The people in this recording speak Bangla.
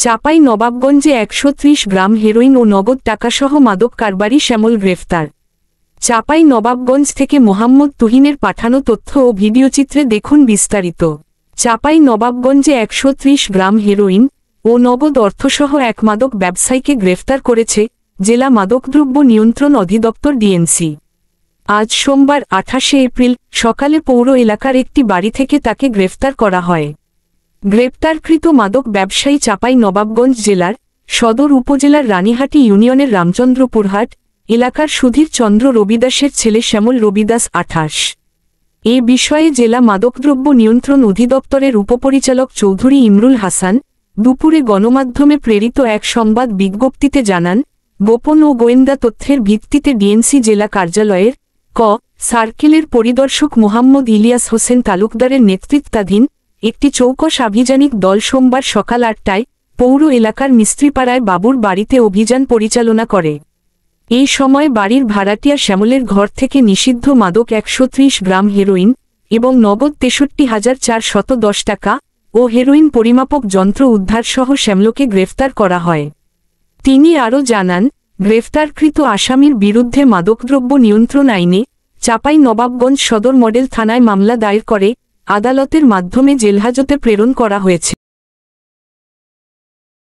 চাঁপাই নবাবগঞ্জে ১৩০ গ্রাম হেরোইন ও নগদ টাকাসহ মাদক কারবারি শ্যামল গ্রেফতার। চাঁপাই নবাবগঞ্জ থেকে মোহাম্মদ তুহিনের পাঠানো তথ্য ও ভিডিওচিত্রে দেখুন বিস্তারিত। চাঁপাই নবাবগঞ্জে ১৩০ গ্রাম হেরোইন ও নগদ অর্থসহ এক মাদক ব্যবসায়ীকে গ্রেফতার করেছে জেলা মাদকদ্রব্য নিয়ন্ত্রণ অধিদপ্তর ডিএনসি। আজ সোমবার ২৮শে এপ্রিল সকালে পৌর এলাকার একটি বাড়ি থেকে তাকে গ্রেফতার করা হয়। গ্রেপ্তারকৃত মাদক ব্যবসায়ী চাঁপাই নবাবগঞ্জ জেলার সদর উপজেলার রানীহাটি ইউনিয়নের রামচন্দ্রপুরহাট এলাকার সুধীর চন্দ্র রবিদাসের ছেলে শ্যামল রবিদাস ২৮। এ বিষয়ে জেলা মাদকদ্রব্য নিয়ন্ত্রণ অধিদপ্তরের উপপরিচালক চৌধুরী ইমরুল হাসান দুপুরে গণমাধ্যমে প্রেরিত এক সংবাদ বিজ্ঞপ্তিতে জানান, গোপন ও গোয়েন্দা তথ্যের ভিত্তিতে ডিএনসি জেলা কার্যালয়ের সার্কেলের পরিদর্শক মোহাম্মদ ইলিয়াস হোসেন তালুকদারের নেতৃত্বাধীন একটি চৌকস আভিযানিক দল সোমবার সকাল ৮টায় পৌর এলাকার মিস্ত্রিপাড়ায় বাবুর বাড়িতে অভিযান পরিচালনা করে। এই সময় বাড়ির ভাড়াটিয়া শ্যামলের ঘর থেকে নিষিদ্ধ মাদক ১৩০ গ্রাম হেরোইন এবং নগদ ৬৩,৪১০ টাকা ও হেরোইন পরিমাপক যন্ত্র উদ্ধারসহ শ্যামলকে গ্রেফতার করা হয়। তিনি আরও জানান, গ্রেফতারকৃত আসামির বিরুদ্ধে মাদকদ্রব্য নিয়ন্ত্রণ আইনে চাঁপাই নবাবগঞ্জ সদর মডেল থানায় মামলা দায়ের করে আদালতের মাধ্যমে জেলহাজতে প্রেরণ করা হয়েছে।